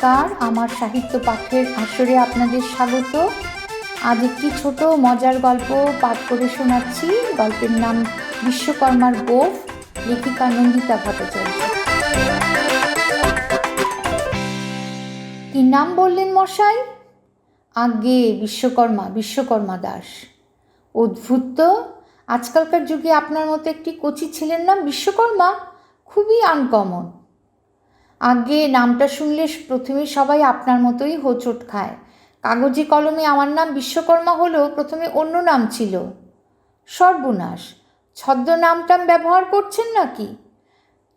নমস্কার, আমার সাহিত্য পাঠের আসরে আপনাদের স্বাগত। আজ একটি ছোট মজার গল্প পাঠ করে শোনাচ্ছি। গল্পের নাম বিশ্বকর্মার গোঁফ, লেখিকা নন্দিতা ভট্টাচার্য। কি নাম বললেন মশাই? আজ্ঞে বিশ্বকর্মা দাস। অদ্ভুত তো, আজকালকার যুগে আপনার মতো একটি কচি ছেলের নাম বিশ্বকর্মা, খুবই আনকমন। আগে নামটা শুনলে প্রথমে সবাই আপনার মতোই হোঁচট খায়। কাগজে কলমে আমার নাম বিশ্বকর্মা হলেও প্রথমে অন্য নাম ছিল। সর্বনাশ, ছদ্ম নামটাম ব্যবহার করছেন নাকি?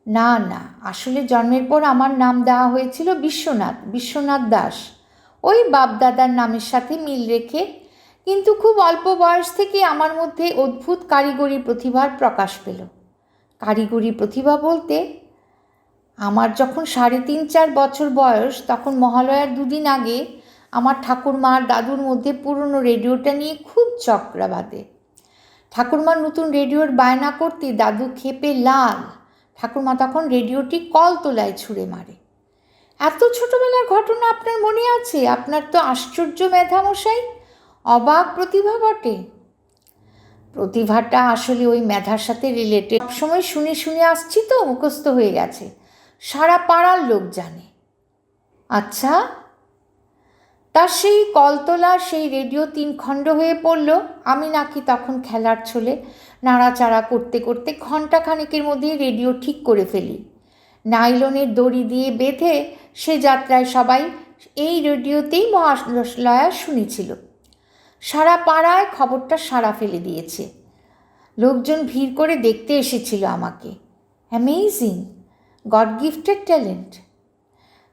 না, আসলে জন্মের পর আমার নাম দেওয়া হয়েছিল বিশ্বনাথ দাস, ওই বাপদাদার নামের সাথে মিল রেখে। কিন্তু খুব অল্প বয়স থেকে আমার মধ্যে অদ্ভুত কারিগরি প্রতিভার প্রকাশ পেল। কারিগরি প্রতিভা বলতে, আমার যখন 3.5-4 বছর বয়স, তখন মহালয়ার 2 দিন আগে আমার ঠাকুরমার দাদুর মধ্যে পুরনো রেডিওটা নিয়ে খুব চক্রা বাঁধে। ঠাকুরমার নতুন রেডিওর বায়না করতে দাদু ক্ষেপে লাল। ঠাকুরমা তখন রেডিওটি কলতলায় ছুঁড়ে মারে। এত ছোটবেলার ঘটনা আপনার মনে আছে? আপনার তো আশ্চর্য মেধা মশাই, অবাক প্রতিভা বটে। প্রতিভাটা আসলে ওই মেধার সাথে রিলেটেড। সবসময় শুনে শুনে আসছি তো মুখস্থ হয়ে গেছে, সারা পাড়ার লোক জানে। আচ্ছা, তার সেই কলতলার সেই রেডিও 3 খণ্ড হয়ে পড়ল। আমি নাকি তখন খেলার ছলে নাড়াচাড়া করতে করতে ঘণ্টাখানেকের মধ্যেই রেডিও ঠিক করে ফেলি। নাইলনের দড়ি দিয়ে বেঁধে সে যাত্রায় সবাই এই রেডিওতেই মহালয়া শুনেছিল। সারা পাড়ায় খবরটা সাড়া ফেলে দিয়েছে। লোকজন ভিড় করে দেখতে এসেছিল আমাকে। Amazing, god gifted talent.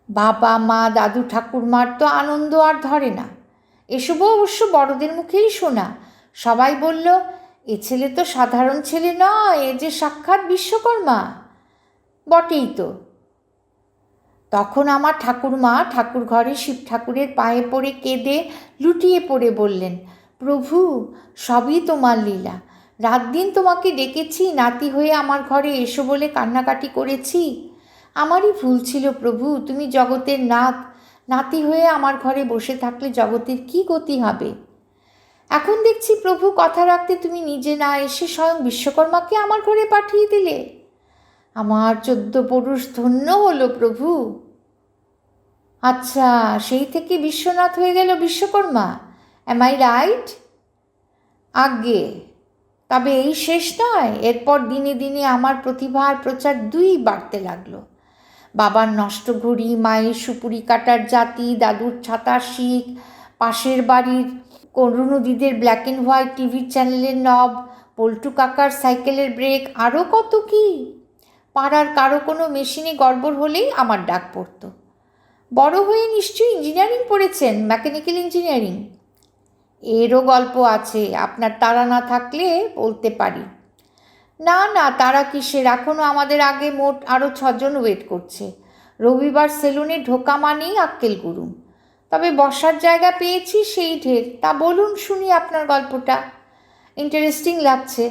বাবা মা দাদু ঠাকুরমার তো আনন্দ আর ধরে না। এসবও অবশ্য বড়দের মুখেই শোনা। সবাই বলল, এ ছেলে তো সাধারণ ছেলে নয়, এ যে সাক্ষাৎ বিশ্বকর্মা। বটেই তো। তখন আমার ঠাকুরমা ঠাকুর ঘরে শিব ঠাকুরের পায়ে পড়ে কেঁদে লুটিয়ে পড়ে বললেন, প্রভু, সবই তোমার লীলা। রাত দিন তোমাকে ডেকেছি, নাতি হয়ে আমার ঘরে এসো বলে কান্নাকাটি করেছি। আমারই ভুল ছিল প্রভু, তুমি জগতের নাথ, নাতি হয়ে আমার ঘরে বসে থাকলে জগতের কি গতি হবে? এখন দেখছি প্রভু, কথা রাখতে তুমি নিজে না এসে স্বয়ং বিশ্বকর্মাকে আমার ঘরে পাঠিয়ে দিলে। আমার 14 পুরুষ ধন্য হলো প্রভু। আচ্ছা, সেই থেকে বিশ্বনাথ হয়ে গেল বিশ্বকর্মা, অ্যাম আই রাইট? আজ্ঞে, তবে এই শেষ নয়। এরপর দিনে দিনে আমার প্রতিভার প্রচার 2 বাড়তে লাগলো। বাবার নষ্ট ঘড়ি, মায়ের সুপুরি কাটার জাতি, দাদুর ছাতার শিক, পাশের বাড়ির করুণদিদের ব্ল্যাক অ্যান্ড হোয়াইট টিভির চ্যানেলের নব, পল্টু কাকার সাইকেলের ব্রেক, আরও কত কি। পাড়ার কারো কোনো মেশিনে গড়বড় হলেই আমার ডাক পড়ত। বড় হয়ে নিশ্চয়ই ইঞ্জিনিয়ারিং পড়েছেন, মেকানিক্যাল ইঞ্জিনিয়ারিং। এরও গল্প আছে, আপনার তাড়া না থাকলে বলতে পারি। না, তারা কিসের, এখনও আমাদের আগে মোট আরও 6 জন ওয়েট করছে। রবিবার সেলুনে ঢোকা মানেই আক্কেল গুরুম। তবে বসার জায়গা পেয়েছি সেই ঢের। তা বলুন শুনি আপনার গল্পটা, ইন্টারেস্টিং লাগছে।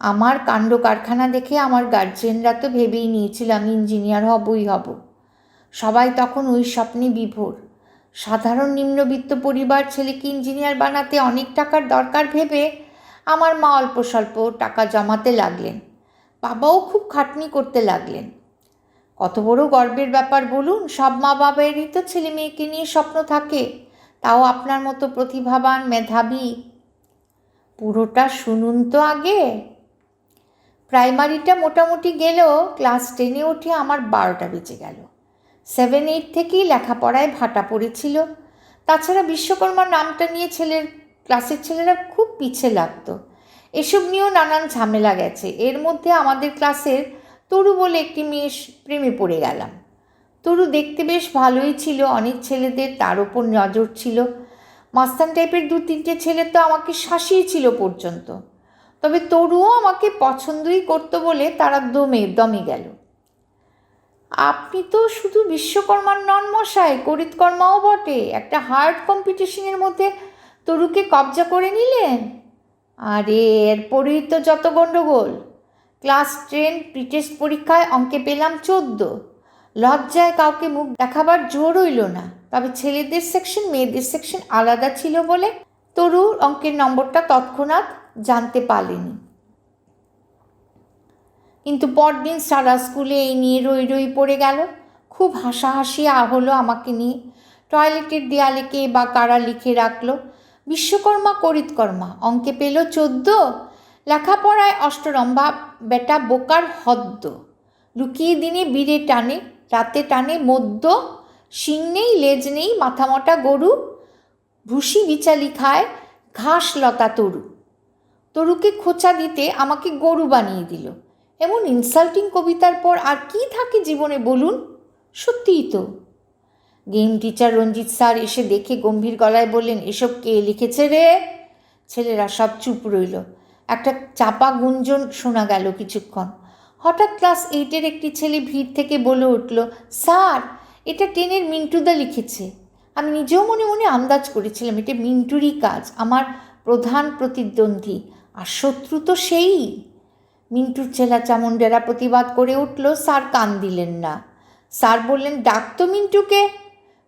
আমার কাণ্ড কারখানা দেখে আমার গার্জেনরা তো ভেবেই নিয়েছিল আমি ইঞ্জিনিয়ার হবই হব। সবাই তখন ওই স্বপ্নে বিভোর। সাধারণ নিম্নবিত্ত পরিবার ছেলেকে ইঞ্জিনিয়ার বানাতে অনেক টাকার দরকার ভেবে আমার মা অল্প স্বল্প টাকা জমাতে লাগলেন। বাবাও খুব খাটনি করতে লাগলেন। কত বড় গর্বের ব্যাপার বলুন। সব মা বাবারই তো ছেলে মেয়েকে নিয়ে স্বপ্ন থাকে, তাও আপনার মতো প্রতিভাবান মেধাবী। পুরোটা শুনুন তো আগে। প্রাইমারিটা মোটামুটি গেলেও ক্লাস 10-এ উঠে আমার 12টা বেজে গেল। 7-8 থেকেই লেখাপড়ায় ভাটা পড়েছিল। তাছাড়া বিশ্বকর্মার নামটা নিয়ে ক্লাসের ছেলেরা খুব পিছে লাগতো। এসব নিয়েও নানান ঝামেলা গেছে। এর মধ্যে আমাদের ক্লাসের তরু বলে একটি মেয়ে প্রেমে পড়ে গেলাম। তরু দেখতে বেশ ভালোই ছিল, অনেক ছেলেদের তার ওপর নজর ছিল। মাস্তান টাইপের 2-3টে ছেলে তো আমাকে শাসিয়েছিল পর্যন্ত। তবে তরুও আমাকে পছন্দই করতো বলে তারা দমে গেল। আপনি তো শুধু বিশ্বকর্মার নন মশাই, করিতকর্মাও বটে। একটা হার্ড কম্পিটিশনের মধ্যে তরুকে কবজা করে নিলেন। আরে এরপরেই তো যত গণ্ডগোল। ক্লাস 10 প্রিটেস্ট পরীক্ষায় অঙ্কে পেলাম 14। লজ্জায় কাউকে মুখ দেখাবার জোর হইল না। তবে ছেলেদের সেকশন মেয়েদের সেকশন আলাদা ছিল বলে তরুর অঙ্কের নম্বরটা তৎক্ষণাৎ জানতে পারলেনি। কিন্তু পরদিন সারা স্কুলে এই নিয়ে রই রই পড়ে গেল। খুব হাসাহাসি হলো আমাকে নিয়ে। টয়লেটের দেয়ালে কে বা কারা লিখে রাখলো, বিশ্বকর্মা করিতকর্মা, অঙ্কে পেল 14, লেখাপড়ায় অষ্টরম্ভা, বেটা বোকার হদ্দ, লুকিয়ে দিনে বীরে টানে, রাতে টানে মদ্য, শিং নেই লেজ নেই মাথামোটা গরু, ভুসি বিচালি খায় ঘাস লতা তরু। তরুকে খোঁচা দিতে আমাকে গরু বানিয়ে দিল। এমন ইনসাল্টিং কবিতার পর আর কি থাকে জীবনে বলুন? সত্যিই তো। গেম টিচার রঞ্জিত স্যার এসে দেখে গম্ভীর গলায় বললেন, এসব কে লিখেছে রে? ছেলেরা সব চুপ রইল। একটা চাপা গুঞ্জন শোনা গেল কিছুক্ষণ। হঠাৎ ক্লাস 8-এর একটি ছেলে ভিড় থেকে বলে উঠল, স্যার এটা 10-এর মিন্টুদা লিখেছে। আমি নিজেও মনে মনে আন্দাজ করেছিলাম এটা মিন্টুরই কাজ, আমার প্রধান প্রতিদ্বন্দ্বী, আর শত্রু তো সেই। মিন্টুর চেলা চামুন্ডেরা প্রতিবাদ করে উঠল। স্যার কান দিলেন না। স্যার বললেন, ডাক তো মিন্টুকে।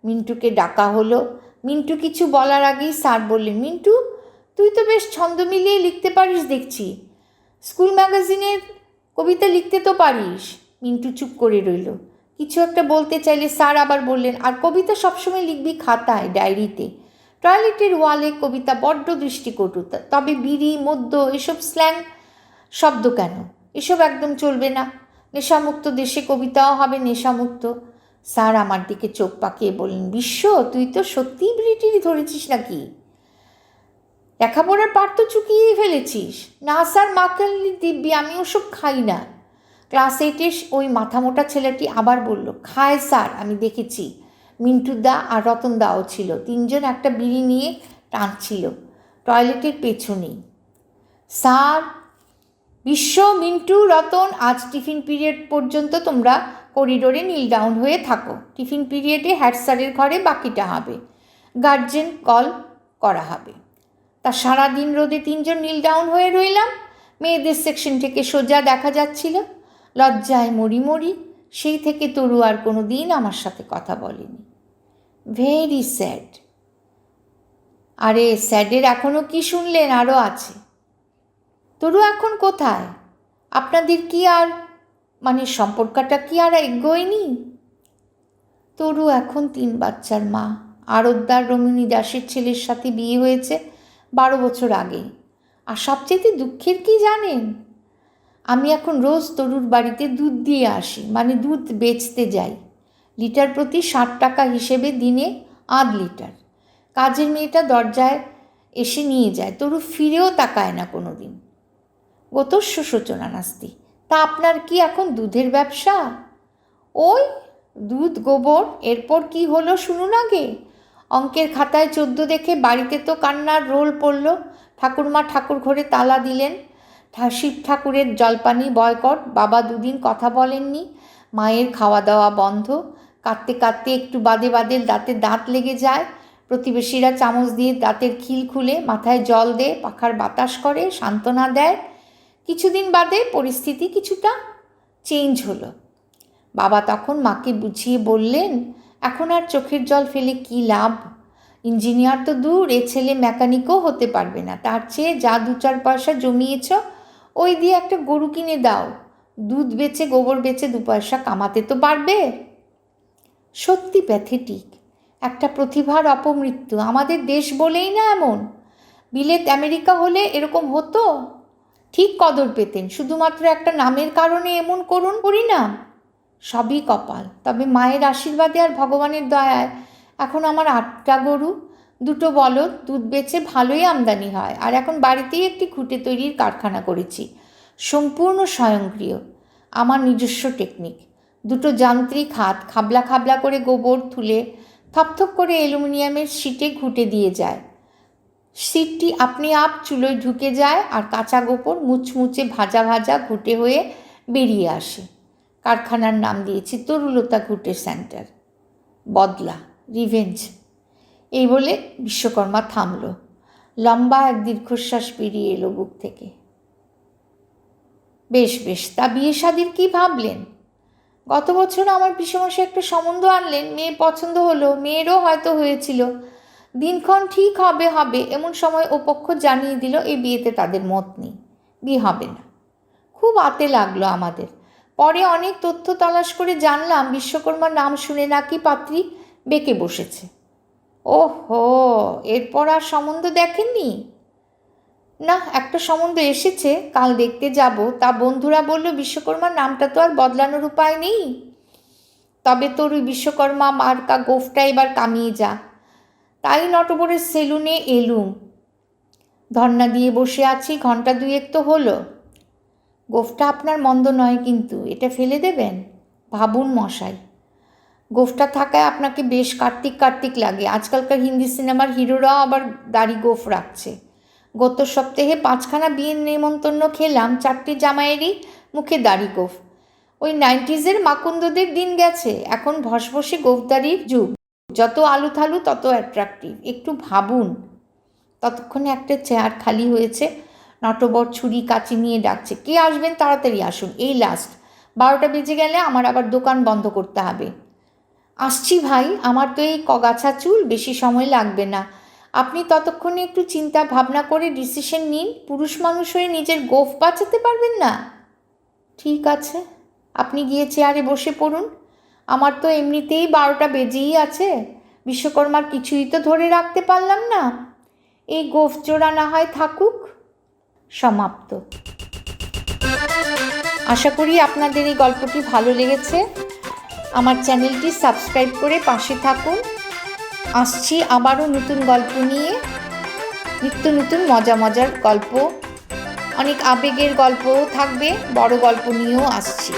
মিন্টুকে ডাকা হলো। মিন্টু কিছু বলার আগেই স্যার বললেন, মিন্টু তুই তো বেশ ছন্দ মিলিয়ে লিখতে পারিস দেখছি, স্কুল ম্যাগাজিনের কবিতা লিখতে তো পারিস। মিন্টু চুপ করে রইল। কিছু একটা বলতে চাইলে স্যার আবার বললেন, আর কবিতা সবসময় লিখবি খাতায়, ডায়েরিতে। টয়লেটের ওয়ালে কবিতা বড্ড দৃষ্টিকটু, তবে বিড়ি মদ্য এসব স্ল্যাং শব্দ কেন? এসব একদম চলবে না। নেশামুক্ত দেশে কবিতাও হবে নেশামুক্ত। স্যার আমার দিকে চোখ পাকিয়ে বললেন, বিশ্ব তুই তো সত্যিই বিড়িটিরি ধরেছিস নাকি? লেখাপড়ার পাঠ তো চুকিয়েই ফেলেছিস। না স্যার মাকাল্লি দিব্যি, আমি ওসব খাই না। ক্লাস 8-এর ওই মাথামোটা ছেলেটি আবার বলল, খায় স্যার, আমি দেখেছি। মিন্টুদা আর রতনদাও ছিল, 3জন একটা বিড়ি নিয়ে টানছিল টয়লেটের পেছনেই। স্যার, বিশ্ব, মিন্টু, রতন, আজ টিফিন পিরিয়ড পর্যন্ত তোমরা করিডোরে নীল ডাউন হয়ে থাকো। টিফিন পিরিয়ডে হেড স্যারের ঘরে বাকিটা হবে, গার্জেন কল করা হবে। তা সারাদিন রোদে 3জন নীল ডাউন হয়ে রইলাম। মেয়েদের সেকশন থেকে সোজা দেখা যাচ্ছিল। লজ্জায় মরি মরি। সেই থেকে তরু আর কোনো দিন আমার সাথে কথা বলেনি। Very sad. আরে স্যাডের এখনও কি শুনলেন? আরও আছে। তরু এখন কোথায়? আপনাদের কি আর সম্পর্কটা কি আর এগোয়নি? তরু এখন 3 বাচ্চার মা। আরতদার রমণী দাসের ছেলের সাথে বিয়ে হয়েছে 12 বছর আগে। আর সবচেয়ে দুঃখের কি জানেন? আমি এখন রোজ তরুর বাড়িতে দুধ দিয়ে আসি, দুধ বেচতে যাই। লিটার প্রতি 60 টাকা হিসেবে দিনে আধ লিটার। কাজের মেয়েটা দরজায় এসে নিয়ে যায়। তরু ফিরেও তাকায় না কোনো দিন। গতস্য সূচনা নাস্তি। তা আপনার কি এখন দুধের ব্যবসা? ওই দুধ গোবর। এরপর কি হলো শুনুন আগে। অঙ্কের খাতায় 14 দেখে বাড়িতে তো কান্নার রোল পড়ল। ঠাকুরমা ঠাকুর ঘরে তালা দিলেন। শিব ঠাকুরের জলপানি বয়কট। বাবা 2 দিন কথা বলেননি। মায়ের খাওয়া দাওয়া বন্ধ। কাঁদতে কাঁদতে একটু বাদে বাদে দাঁতে দাঁত লেগে যায়। প্রতিবেশীরা চামচ দিয়ে দাঁতের খিল খুলে মাথায় জল দেয়, পাখার বাতাস করে, সান্ত্বনা দেয়। কিছুদিন বাদে পরিস্থিতি কিছুটা চেঞ্জ হলো। বাবা তখন মাকে বুঝিয়ে বললেন, এখন আর চোখের জল ফেলে কি লাভ? ইঞ্জিনিয়ার তো দূর, এ ছেলে মেকানিকও হতে পারবে না। তার চেয়ে যা 2-4 পয়সা জমিয়েছ ওই দিয়ে একটা গরু কিনে দাও। দুধ বেচে গোবর বেচে 2 পয়সা কামাতে তো পারবে। সত্যি প্যাথেটিক। একটা প্রতিভার অপমৃত্যু। আমাদের দেশ বলেই না এমন। বিলেত আমেরিকা হলে এরকম হতো? ঠিক কদর পেতেন। শুধুমাত্র একটা নামের কারণে এমন করুণ পরিণাম। সবই কপাল। তবে মায়ের আশীর্বাদে আর ভগবানের দয়ায় এখন আমার 8টা গরু, 2টো বলদ, দুধ বেচে ভালোই আমদানি হয়। আর এখন বাড়িতেই একটি খুঁটে তৈরির কারখানা করেছি, সম্পূর্ণ স্বয়ংক্রিয়। আমার নিজস্ব টেকনিক। 2টো যান্ত্রিক হাত খাবলা খাবলা করে গোবর তুলে থপথপ করে অ্যালুমিনিয়ামের শিটে ঘুঁটে দিয়ে যায়। শিটটি আপনি আপ চুলোয় ঢুকে যায় আর কাঁচা গোবর মুচমুচে ভাজা ভাজা ঘুঁটে হয়ে বেরিয়ে আসে। কারখানার নাম দিয়েছি তরুলতা ঘুঁটে সেন্টার। বদলা, রিভেঞ্জ। এই বলে বিশ্বকর্মা থামল। লম্বা এক দীর্ঘশ্বাস বেরিয়ে এলো বুক থেকে। বেশ বেশ, তা বিয়ে শাদির কি ভাবলেন? গত বছর আমার পিসেমশাই একটা সম্বন্ধ আনলেন, মেয়ে পছন্দ হলো, মেয়েরও হয়তো হয়েছিল। দিনক্ষণ ঠিক হবে হবে এমন সময় ও পক্ষ জানিয়ে দিল এই বিয়েতে তাদের মত নেই, বিয়ে হবে না। খুব আতে লাগলো আমাদের। পরে অনেক তথ্য তালাশ করে জানলাম বিশ্বকর্মার নাম শুনে নাকি পাত্রী বেঁকে বসেছে। ওহো, এরপর আর সম্বন্ধ দেখেননি? না, একটা সম্বন্ধ এসেছে, কাল দেখতে যাব। তা বন্ধুরা বলল বিশ্বকর্মার নামটা তো আর বদলানোর উপায় নেই, তবে তোর ওই বিশ্বকর্মা মার্কা গোফটা এবার কামিয়ে যা। তাই নটবরের সেলুনে এলুম। ধর্না দিয়ে বসে আছি, ঘন্টা দুয়েক তো হলো। গোফটা আপনার মন্দ নয়, কিন্তু এটা ফেলে দেবেন? ভাবুন মশাই, গোফটা থাকায় আপনাকে বেশ কার্তিক কার্তিক লাগে। আজকালকার হিন্দি সিনেমার হিরোরাও আবার দাড়ি গোফ রাখছে। গত সপ্তাহে 5খানা বিয়ের নেমন্তন্ন খেলাম, 4টে জামাইয়েরই মুখে দাড়ি গোফ। ওই 90s মাকুন্দদের দিন গেছে, এখন ভসভসে গোফদাড়ির যুগ। যত আলু থালু তত অ্যাট্রাকটিভ। একটু ভাবুন। ততক্ষণে একটা চেয়ার খালি হয়েছে। নটবর ছুরি কাঁচি নিয়ে ডাকছে, কে আসবেন তাড়াতাড়ি আসুন, এই লাস্ট। 12টা বেজে গেলে আমার আবার দোকান বন্ধ করতে হবে। আসছি ভাই, আমার তো এই কগাছা চুল, বেশি সময় লাগবে না। আপনি ততক্ষণে একটু চিন্তা ভাবনা করে ডিসিশন নিন। পুরুষ মানুষ হয়ে নিজের গোফ বাঁচাতে পারবেন না? ঠিক আছে, আপনি গিয়ে চেয়ারে বসে পড়ুন। আমার তো এমনিতেই 12টা বেজেই আছে। বিশ্বকর্মার কিছুই তো ধরে রাখতে পারলাম না। এই গোফ জোড়া না হয় থাকুক। সমাপ্ত। আশা করি আপনাদের এই গল্পটি ভালো লেগেছে। আমার চ্যানেলটি সাবস্ক্রাইব করে পাশে থাকুন। আসছি আবারও নতুন গল্প নিয়ে, নিত্য নতুন মজা মজার গল্প, অনেক আবেগের গল্পও থাকবে, বড় গল্প নিয়েও আসছি।